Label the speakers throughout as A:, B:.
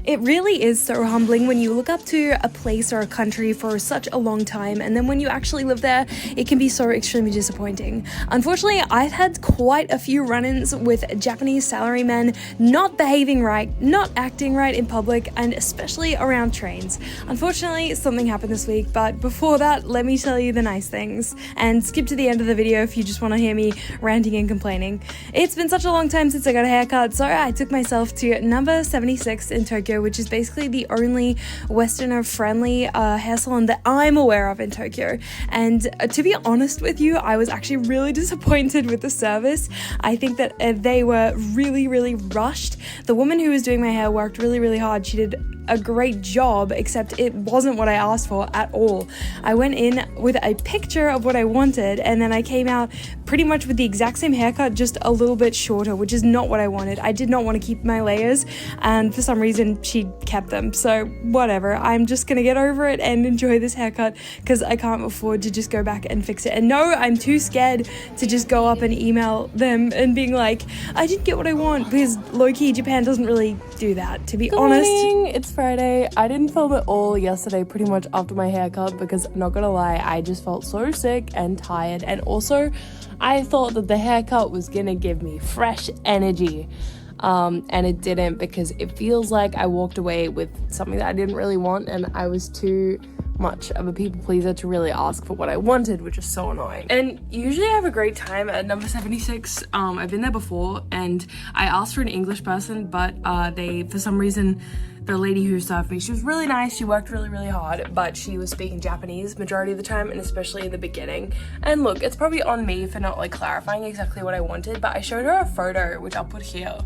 A: It really is so humbling when you look up to a place or a country for such a long time, and then when you actually live there, it can be so extremely disappointing. Unfortunately, I've had quite a few run-ins with Japanese salarymen not behaving right, not acting right in public, and especially around trains. Unfortunately, something happened this week, but before that, let me tell you the nice things, and skip to the end of the video if you just want to hear me ranting and complaining. It's been such a long time since I got a haircut, so I took myself to number 76 in Tokyo, which is basically the only Westerner-friendly hair salon that I'm aware of in Tokyo. And to be honest with you, I was actually really disappointed with the service. I think that they were really rushed. The woman who was doing my hair worked really hard. She did a great job, except it wasn't what I asked for at all. I went in with a picture of what I wanted, and then I came out pretty much with the exact same haircut, just a little bit shorter, which is not what I wanted. I did not want to keep my layers, and for some reason she kept them, so whatever. I'm just gonna get over it and enjoy this haircut because I can't afford to just go back and fix it. And no, I'm too scared to just go up and email them and being like, I didn't get what I want, because low-key Japan doesn't really do that, to be honest.
B: It's Friday. I didn't film it all yesterday pretty much after my haircut because I'm not gonna lie, I just felt so sick and tired, and also I thought that the haircut was gonna give me fresh energy, and it didn't, because it feels like I walked away with something that I didn't really want, and I was too much of a people pleaser to really ask for what I wanted, which is so annoying. And usually I have a great time at number 76. I've been there before, and I asked for an English person, but they, for some reason, the lady who served me, she was really nice, she worked really hard, but she was speaking Japanese majority of the time, and especially in the beginning. And look, it's probably on me for not like clarifying exactly what I wanted, but I showed her a photo, which I'll put here,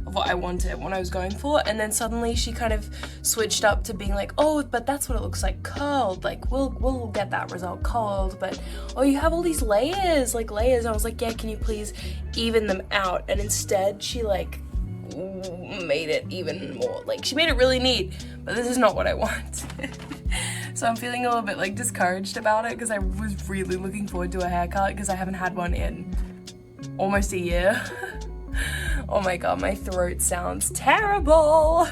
B: of what I wanted, what I was going for, and then suddenly she kind of switched up to being like, oh, but that's what it looks like curled, like we'll get that result curled, but oh, you have all these layers, like layers. And I was like, yeah, can you please even them out? And instead she like made it even more, like she made it really neat, but this is not what I want. So I'm feeling a little bit like discouraged about it, because I was really looking forward to a haircut, because I haven't had one in almost a year. Oh my god, my throat sounds terrible.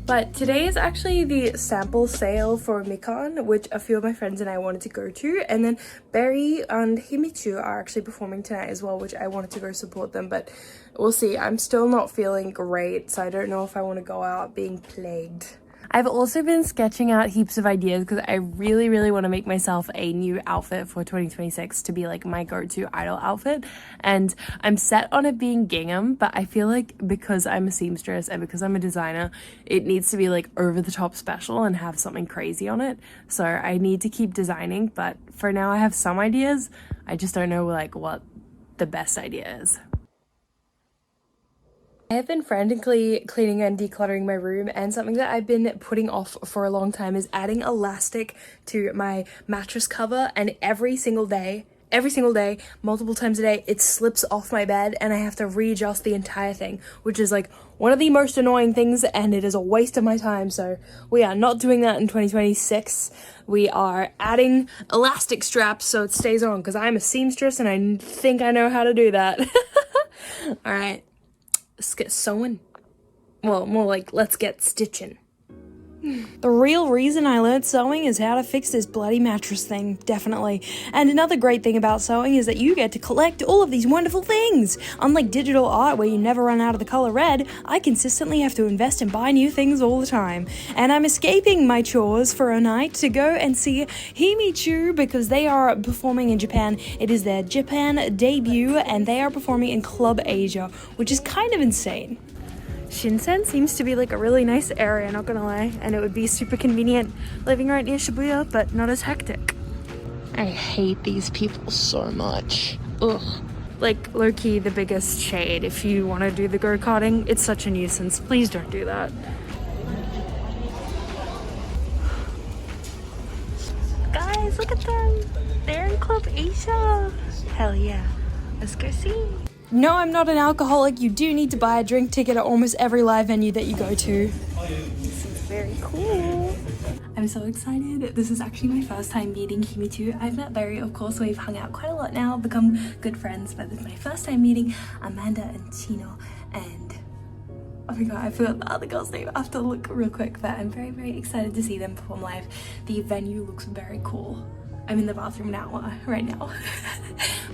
B: But today is actually the sample sale for 𝐬𝐿, which a few of my friends and I wanted to go to, and then Barry and Himichu are actually performing tonight as well, which I wanted to go support them, but we'll see. I'm still not feeling great, so I don't know if I want to go out being plagued. I've also been sketching out heaps of ideas because I really want to make myself a new outfit for 2026 to be like my go-to idol outfit, and I'm set on it being gingham, but I feel like because I'm a seamstress and because I'm a designer, it needs to be like over the top special and have something crazy on it. So I need to keep designing, but for now I have some ideas. I just don't know like what the best idea is. I have been frantically cleaning and decluttering my room, and something that I've been putting off for a long time is adding elastic to my mattress cover, and every single day, multiple times a day, it slips off my bed and I have to readjust the entire thing, which is like one of the most annoying things, and it is a waste of my time. So we are not doing that in 2026. We are adding elastic straps so it stays on, because I'm a seamstress and I think I know how to do that. All right. Let's get sewing. Well, more like, let's get stitching. The real reason I learned sewing is how to fix this bloody mattress thing, definitely. And another great thing about sewing is that you get to collect all of these wonderful things. Unlike digital art where you never run out of the color red, I consistently have to invest and buy new things all the time. And I'm escaping my chores for a night to go and see Himichu, because they are performing in Japan. It is their Japan debut, and they are performing in Club Asia, which is kind of insane. Shinsen seems to be like a really nice area, not gonna lie, and it would be super convenient living right near Shibuya, but not as hectic. I hate these people so much. Ugh. Like, low-key the biggest shade. If you want to do the go-karting, it's such a nuisance. Please don't do that. Guys, look at them! They're in Club Asia! Hell yeah. Let's go see. No, I'm not an alcoholic. You do need to buy a drink ticket at almost every live venue that you go to. This is very cool. I'm so excited. This is actually my first time meeting Himichu. I've met Barry, of course, we've hung out quite a lot now, become good friends, but this is my first time meeting Amanda and Chino, and
A: Oh my god, I forgot the other girl's name. I have to look real quick, but I'm very, very excited to see them perform live. The venue looks very cool. I'm in the bathroom now, right now.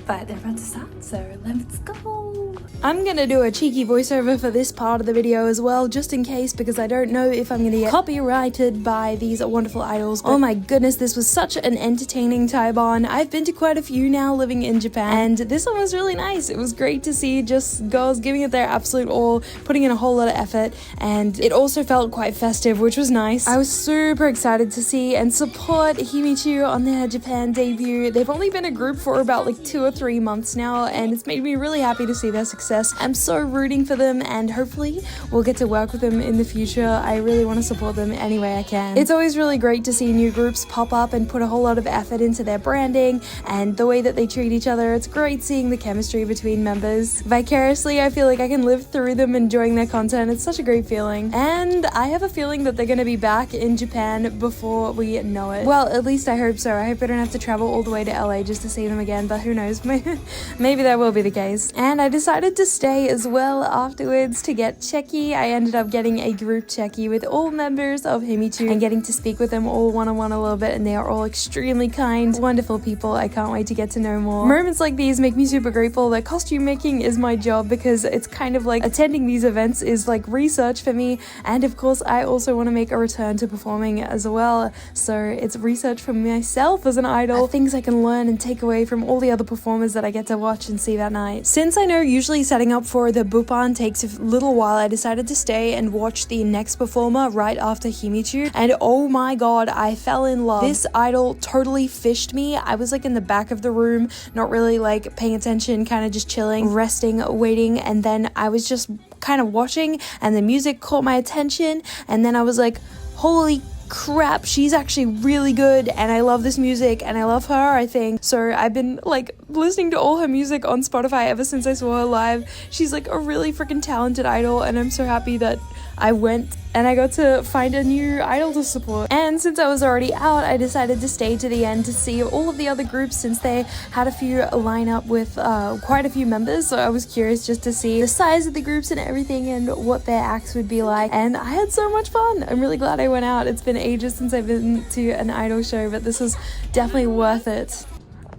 A: But they're about to start, so let's go. I'm gonna do a cheeky voiceover for this part of the video as well, just in case, because I don't know if I'm gonna get copyrighted by these wonderful idols. Oh my goodness, this was such an entertaining Taiwan. I've been to quite a few now living in Japan, and this one was really nice. It was great to see just girls giving it their absolute all, putting in a whole lot of effort, and it also felt quite festive, which was nice. I was super excited to see and support hiiii on their Japan debut. They've only been a group for about like 2 or 3 months now, and it's made me really happy to see their success. I'm so rooting for them, and hopefully we'll get to work with them in the future. I really want to support them any way I can. It's always really great to see new groups pop up and put a whole lot of effort into their branding and the way that they treat each other. It's great seeing the chemistry between members. Vicariously, I feel like I can live through them enjoying their content. It's such a great feeling. And I have a feeling that they're going to be back in Japan before we know it. Well, at least I hope so. I hope I don't have to travel all the way to LA just to see them again, but who knows? Maybe that will be the case. And I decided to stay as well afterwards to get checky. I ended up getting a group checky with all members of hiiii and getting to speak with them all one-on-one a little bit, and they are all extremely kind, wonderful people. I can't wait to get to know more. Moments like these make me super grateful that costume making is my job, because it's kind of like attending these events is like research for me, and of course I also want to make a return to performing as well, so it's research for myself as an idol, things I can learn and take away from all the other performers that I get to watch and see that night. Since I know usually setting up for the Bupan takes a little while, I decided to stay and watch the next performer right after hiiii, and oh my god, I fell in love. This idol totally fished me. I was like in the back of the room, not really like paying attention, kind of just chilling, resting, waiting, and then I was just kind of watching, and the music caught my attention, and then I was like, holy crap, she's actually really good, and I love this music, and I love her, I think. So I've been like listening to all her music on Spotify ever since I saw her live. She's like a really freaking talented idol, and I'm so happy that I went and I got to find a new idol to support. And since I was already out, I decided to stay to the end to see all of the other groups, since they had a few line up with quite a few members, so I was curious just to see the size of the groups and everything and what their acts would be like, and I had so much fun. I'm really glad I went out. It's been ages since I've been to an idol show, but this was definitely worth it.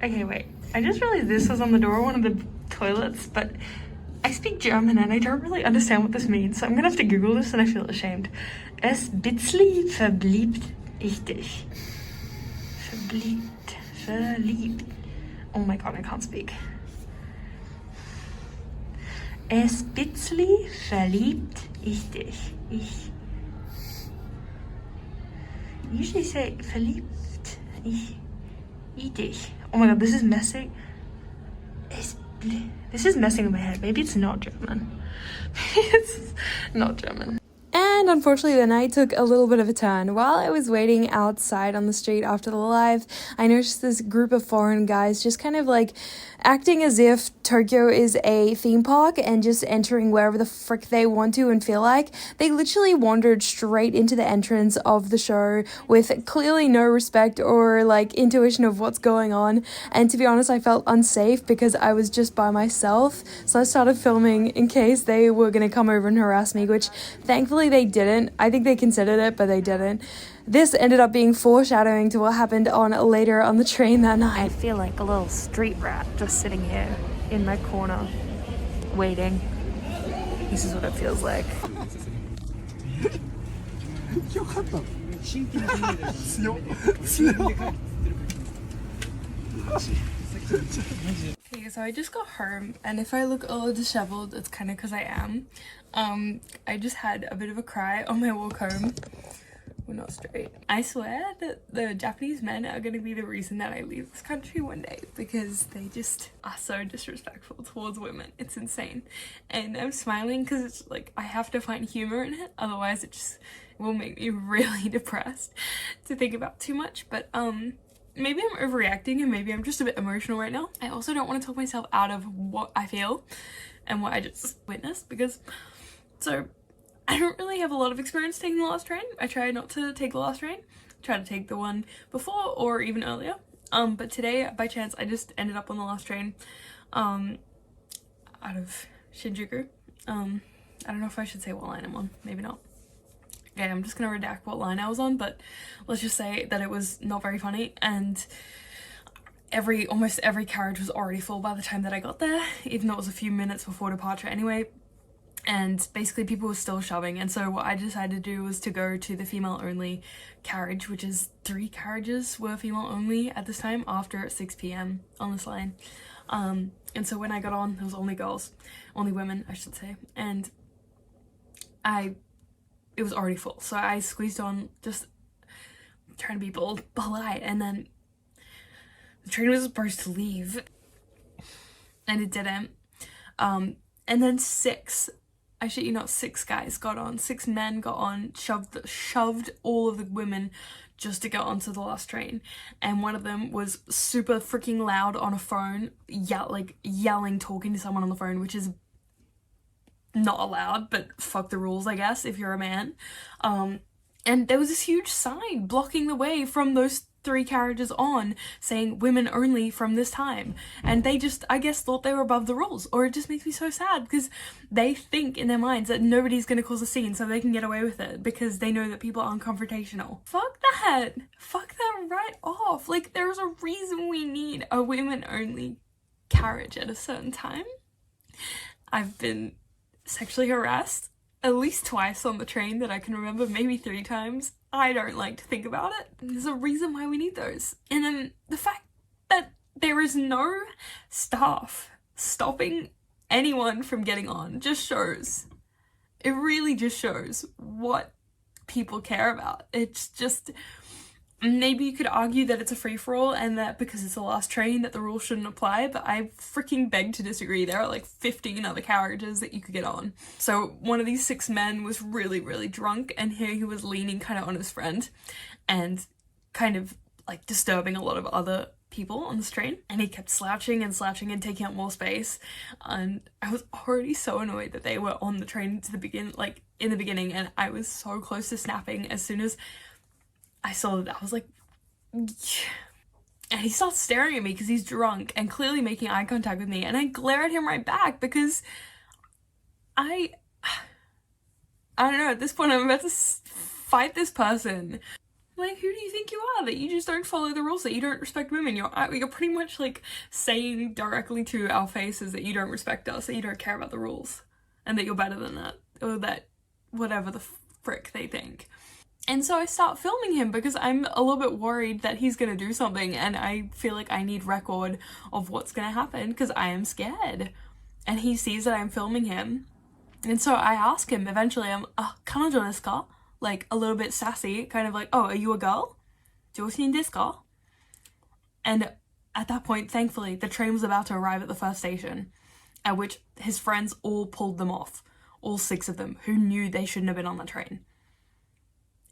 A: Okay, wait, I just realized this was on the door of one of the toilets, but I speak German and I don't really understand what this means, so I'm gonna have to Google this, and I feel ashamed. Es bitzli verliebt ich dich. Verliebt. Oh my god, I can't speak. Es bitzli verliebt ich dich. Ich usually say verliebt ich dich. Oh my god, this is messing. This is messing with my head. Maybe it's not German. It's not German. And unfortunately the night took a little bit of a turn. While I was waiting outside on the street after the live, I noticed this group of foreign guys just kind of like acting as if Tokyo is a theme park and just entering wherever the frick they want to and feel like. They literally wandered straight into the entrance of the show with clearly no respect or like intuition of what's going on. And to be honest, I felt unsafe because I was just by myself. So I started filming in case they were going to come over and harass me, which thankfully they didn't. I think they considered it, but they didn't. This ended up being foreshadowing to what happened on later on the train that night. I feel like a little street rat just sitting here in my corner, waiting. This is what it feels like. Okay, so I just got home, and if I look a little disheveled, it's kind of because I am. I just had a bit of a cry on my walk home. We're not straight. I swear that the Japanese men are going to be the reason that I leave this country one day, because they just are so disrespectful towards women. It's insane. And I'm smiling because it's like I have to find humor in it, otherwise it just will make me really depressed to think about too much. But maybe I'm overreacting, and maybe I'm just a bit emotional right now. I also don't want to talk myself out of what I feel and what I just witnessed, because I don't really have a lot of experience taking the last train. I try not to take the last train. I try to take the one before or even earlier. But today, by chance, I just ended up on the last train out of Shinjuku. I don't know if I should say what line I'm on, maybe not. Okay, I'm just gonna redact what line I was on, but let's just say that it was not very funny, and almost every carriage was already full by the time that I got there, even though it was a few minutes before departure anyway. And basically people were still shoving, and so what I decided to do was to go to the female only carriage, which is 3 carriages were female only at this time after 6 p.m. on this line. And so when I got on, there was only girls, only women I should say, and it was already full, so I squeezed on, just trying to be polite, and then the train was supposed to leave and it didn't. And then 6 guys got on, 6 men got on, shoved all of the women just to get onto the last train. And one of them was super freaking loud on a phone, yelling, talking to someone on the phone, which is not allowed, but fuck the rules, I guess, if you're a man. And there was this huge sign blocking the way from those 3 carriages on, saying women only from this time, and they just, I guess, thought they were above the rules. Or it just makes me so sad because they think in their minds that nobody's gonna cause a scene, so they can get away with it because they know that people aren't confrontational. Fuck that right off. Like, there's a reason we need a women only carriage at a certain time. I've been sexually harassed at least twice on the train that I can remember, maybe 3 times. I don't like to think about it. There's a reason why we need those. And then the fact that there is no staff stopping anyone from getting on just shows, it really just shows what people care about. It's just, maybe you could argue that it's a free-for-all and that because it's the last train that the rules shouldn't apply, but I freaking beg to disagree. There are like 15 other carriages that you could get on. So one of these 6 men was really, really drunk, and here he was leaning kind of on his friend and kind of like disturbing a lot of other people on this train, and he kept slouching and taking up more space, and I was already so annoyed that they were on the train in the beginning, and I was so close to snapping as soon as I saw that. I was like, and he starts staring at me because he's drunk and clearly making eye contact with me, and I glare at him right back because I don't know, at this point I'm about to fight this person. Like, who do you think you are, that you just don't follow the rules, that you don't respect women? You're pretty much like saying directly to our faces that you don't respect us, that you don't care about the rules, and that you're better than that, or that whatever the frick they think. And so I start filming him because I'm a little bit worried that he's gonna do something, and I feel like I need record of what's gonna happen because I am scared. And he sees that I'm filming him, and so I ask him eventually, I'm 彼女ですか? Like a little bit sassy, kind of like, oh, are you a girl? 上司ですか? And at that point, thankfully, the train was about to arrive at the first station, at which his friends all pulled them off, all 6 of them, who knew they shouldn't have been on the train.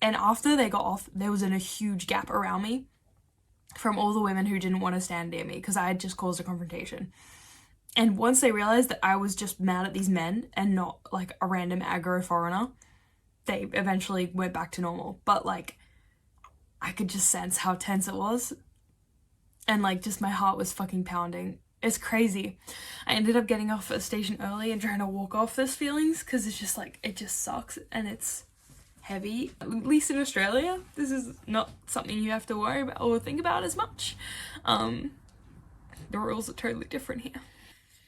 A: And after they got off, there was a huge gap around me from all the women who didn't want to stand near me because I had just caused a confrontation. And once they realized that I was just mad at these men and not like a random aggro foreigner, they eventually went back to normal. But like, I could just sense how tense it was, and like just my heart was fucking pounding. It's crazy. I ended up getting off at the station early and trying to walk off those feelings because it's just like, it just sucks and it's heavy. At least in Australia, this is not something you have to worry about or think about as much. The rules are totally different here,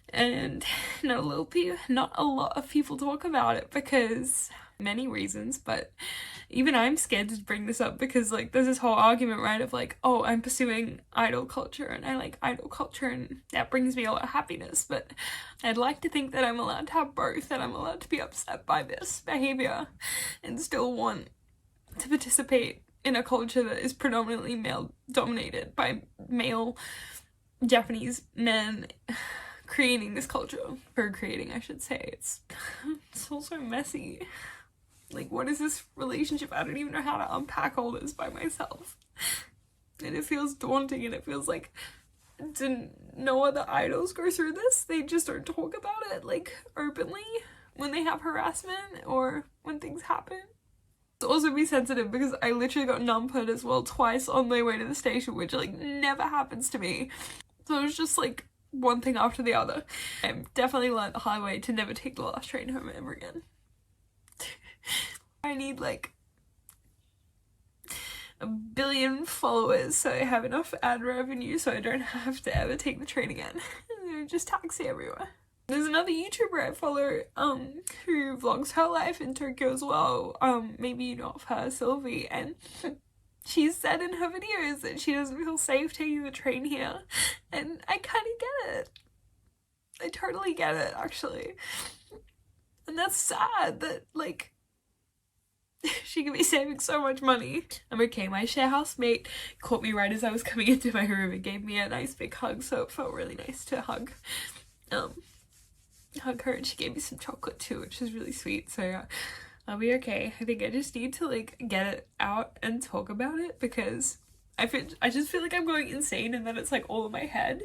A: and not a lot of people talk about it because many reasons, but even I'm scared to bring this up because like there's this whole argument, right, of like, oh, I'm pursuing idol culture and I like idol culture and that brings me a lot of happiness, but I'd like to think that I'm allowed to have both, that I'm allowed to be upset by this behavior and still want to participate in a culture that is predominantly male dominated by male Japanese men creating this culture, procreating, I should say. It's also messy. Like, what is this relationship? I don't even know how to unpack all this by myself. And it feels daunting, and it feels like, didn't no other idols go through this? They just don't talk about it, like, openly when they have harassment or when things happen. Also be sensitive because I literally got numbered as well twice on my way to the station, which like never happens to me. So it was just like one thing after the other. I've definitely learned the hard way to never take the last train home ever again. I need like 1 billion followers so I have enough ad revenue so I don't have to ever take the train again. Just taxi everywhere. There's another YouTuber I follow who vlogs her life in Tokyo as well. Maybe you know of her, 𝐬𝐨𝐜𝐿, and she said in her videos that she doesn't feel safe taking the train here, and I kind of get it. I totally get it, actually. And that's sad that, like, she could be saving so much money. I'm okay. My share housemate caught me right as I was coming into my room and gave me a nice big hug, so it felt really nice to hug her, and she gave me some chocolate too, which is really sweet. So yeah, I'll be okay. I think I just need to like get it out and talk about it, because I just feel like I'm going insane, and that it's like all in my head,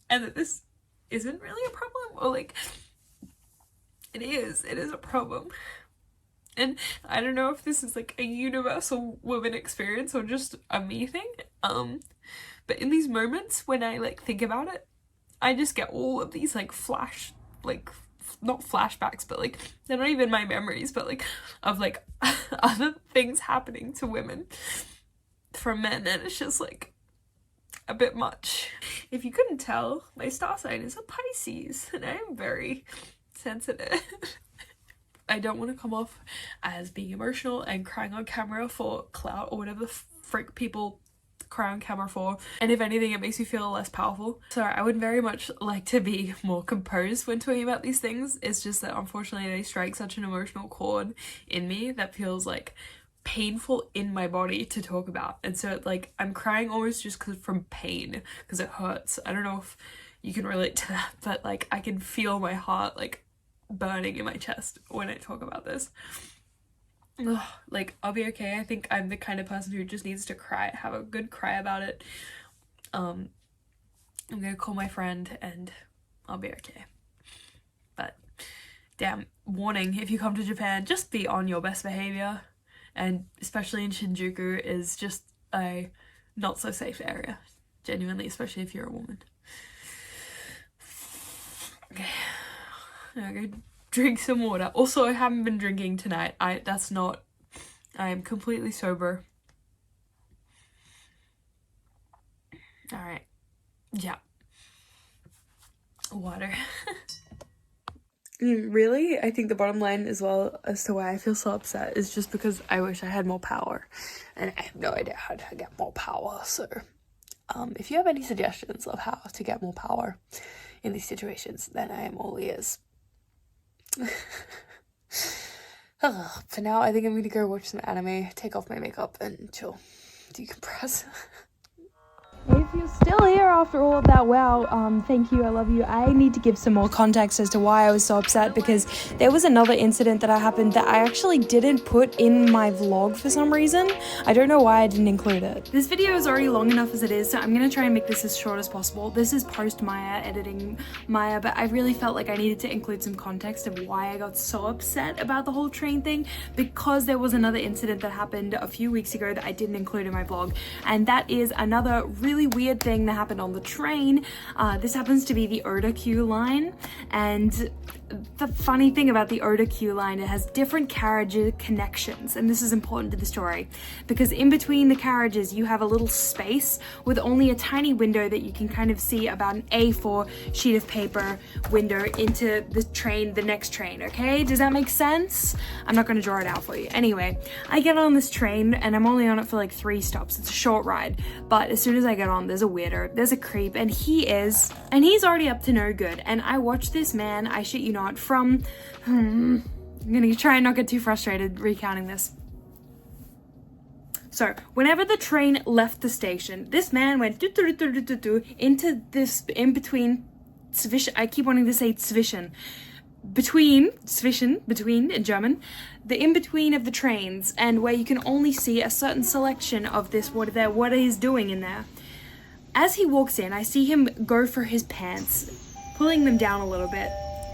A: and that this isn't really a problem, or like it is a problem. And I don't know if this is like a universal woman experience or just a me thing, but in these moments when I like think about it, I just get all of these like not flashbacks, but like they're not even my memories, but like of like other things happening to women from men, and it's just like a bit much. If you couldn't tell, my star sign is a Pisces, and I am very sensitive. I don't want to come off as being emotional and crying on camera for clout or whatever the frick people cry on camera for, and if anything it makes me feel less powerful. So I would very much like to be more composed when talking about these things. It's just that unfortunately they strike such an emotional chord in me that feels like painful in my body to talk about, and so like I'm crying almost just from pain, because it hurts. I don't know if you can relate to that, but like I can feel my heart like burning in my chest when I talk about this. Ugh, like I'll be okay. I think I'm the kind of person who just needs to cry, have a good cry about it. I'm gonna call my friend and I'll be okay. But damn, warning, if you come to Japan, just be on your best behavior, and especially in Shinjuku is just a not so safe area, genuinely, especially if you're a woman. Okay, I'm gonna drink some water. Also, I haven't been drinking tonight. I'm completely sober. Alright. Yeah. Water. Really, I think the bottom line as well as to why I feel so upset is just because I wish I had more power. And I have no idea how to get more power, so if you have any suggestions of how to get more power in these situations, then I am all ears. For now, I think I'm gonna go watch some anime, take off my makeup, and chill, decompress. If you're still here after all of that, wow, thank you, I love you. I need to give some more context as to why I was so upset, because there was another incident that happened that I actually didn't put in my vlog for some reason. I don't know why I didn't include it. This video is already long enough as it is, so I'm gonna try and make this as short as possible. This is post Maya, editing Maya, but I really felt like I needed to include some context of why I got so upset about the whole train thing, because there was another incident that happened a few weeks ago that I didn't include in my vlog, and that is another really weird thing that happened on the train. This happens to be the 𝐱𝐸 line, and the funny thing about the 𝐱𝐸 line, it has different carriage connections, and this is important to the story because in between the carriages you have a little space with only a tiny window that you can kind of see about an A4 sheet of paper window into the train, the next train. Okay, does that make sense? I'm not going to draw it out for you. Anyway, I get on this train and I'm only on it for like 3 stops. It's a short ride, but as soon as I get on, there's a weirdo, there's a creep, and he's already up to no good. And I watched this man, I shit you not, from I'm gonna try and not get too frustrated recounting this. So whenever the train left the station, this man went into this in between zwischen, I keep wanting to say zwischen, between in German, the in-between of the trains, and where you can only see a certain selection of this, what he's doing in there. As he walks in, I see him go for his pants, pulling them down a little bit.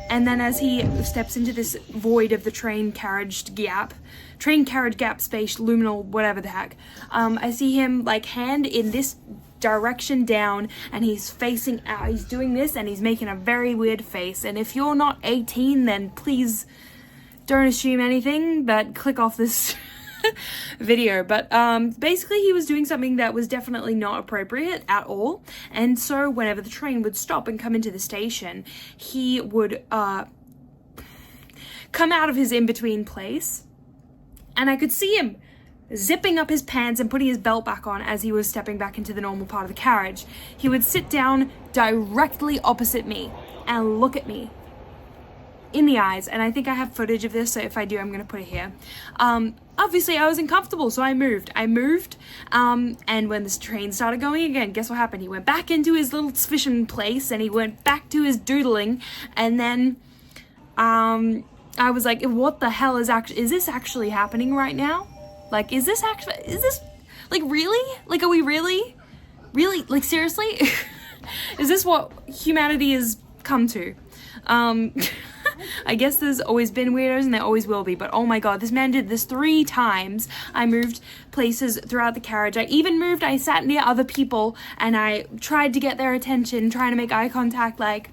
A: And then as he steps into this void of the train carriage gap space, luminal, whatever the heck, I see him like hand in this direction down, and he's facing out. He's doing this, and he's making a very weird face. And if you're not 18, then please don't assume anything, but click off this video. But basically he was doing something that was definitely not appropriate at all, and so whenever the train would stop and come into the station, he would come out of his in-between place, and I could see him zipping up his pants and putting his belt back on as he was stepping back into the normal part of the carriage. He would sit down directly opposite me and look at me in the eyes, and I think I have footage of this, so if I do, I'm going to put it here. Obviously I was uncomfortable, so I moved, and when this train started going again, guess what happened? He went back into his little suspicion place, and he went back to his doodling, and then I was like, what the hell is this actually happening right now? Like, is this, like, really? Like, are we really, like, seriously? Is this what humanity has come to? I guess there's always been weirdos, and there always will be, but oh my god, this man did this 3 times. I moved places throughout the carriage. I sat near other people, and I tried to get their attention, trying to make eye contact, like,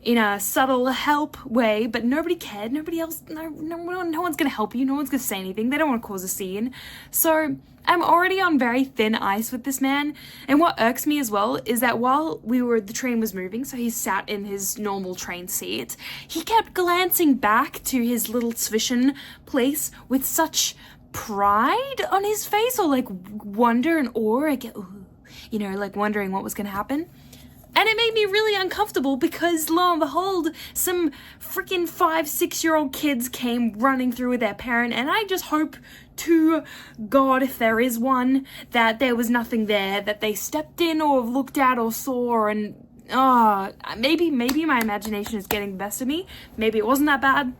A: in a subtle help way, but nobody cared. Nobody else, no one's gonna help you. No one's gonna say anything. They don't want to cause a scene. So I'm already on very thin ice with this man. And what irks me as well is that while the train was moving, so he sat in his normal train seat, he kept glancing back to his little Zwischenplatz place with such pride on his face, or like wonder and awe, like, you know, like wondering what was gonna happen. And it made me really uncomfortable because, lo and behold, some freaking 5-6-year-old kids came running through with their parent, and I just hope to God, if there is one, that there was nothing there that they stepped in or looked at or saw, and maybe my imagination is getting the best of me. Maybe it wasn't that bad,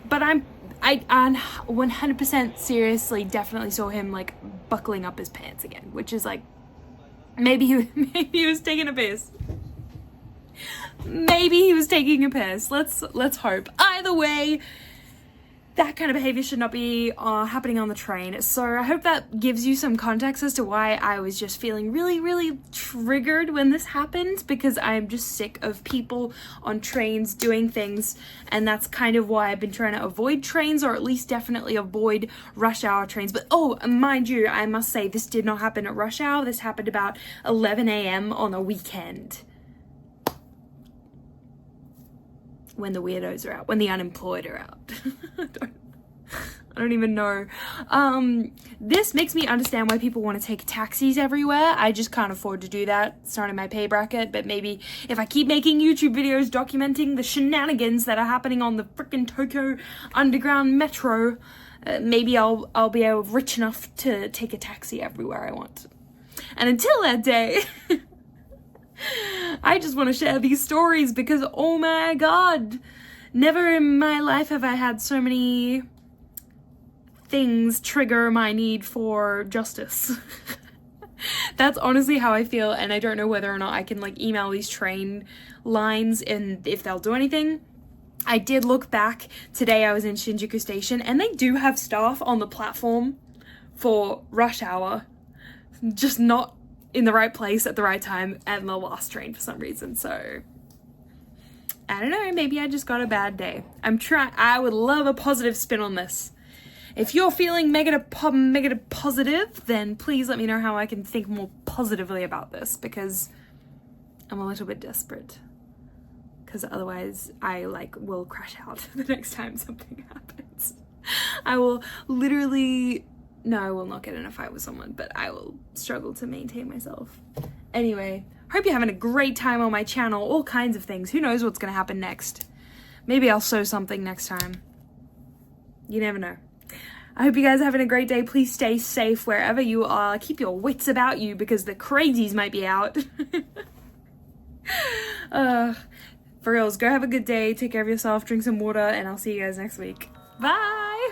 A: but I 100% seriously definitely saw him like buckling up his pants again, which is like, maybe he was taking a piss. Maybe he was taking a piss. Let's hope. Either way, that kind of behavior should not be happening on the train. So I hope that gives you some context as to why I was just feeling really, really triggered when this happened, because I'm just sick of people on trains doing things, and that's kind of why I've been trying to avoid trains, or at least definitely avoid rush hour trains. But oh, mind you, I must say this did not happen at rush hour. This happened about 11 a.m. on a weekend, when the weirdos are out, when the unemployed are out. I don't even know. This makes me understand why people want to take taxis everywhere. I just can't afford to do that. It's not in my pay bracket, but maybe if I keep making YouTube videos documenting the shenanigans that are happening on the frickin' Tokyo Underground Metro, maybe I'll be rich enough to take a taxi everywhere I want. And until that day, I just want to share these stories because, oh my god, never in my life have I had so many things trigger my need for justice. That's honestly how I feel, and I don't know whether or not I can like email these train lines and if they'll do anything. I did look back today. I was in Shinjuku Station, and they do have staff on the platform for rush hour, just not in the right place at the right time and the last train for some reason. So I don't know, maybe I just got a bad day. I would love a positive spin on this. If you're feeling negative positive, then please let me know how I can think more positively about this, because I'm a little bit desperate, because otherwise I will crash out the next time something happens. I will literally, no, I will not get in a fight with someone, but I will struggle to maintain myself. Anyway, hope you're having a great time on my channel. All kinds of things. Who knows what's gonna happen next? Maybe I'll sew something next time. You never know. I hope you guys are having a great day. Please stay safe wherever you are. Keep your wits about you, because the crazies might be out. For reals, go have a good day. Take care of yourself. Drink some water, and I'll see you guys next week. Bye!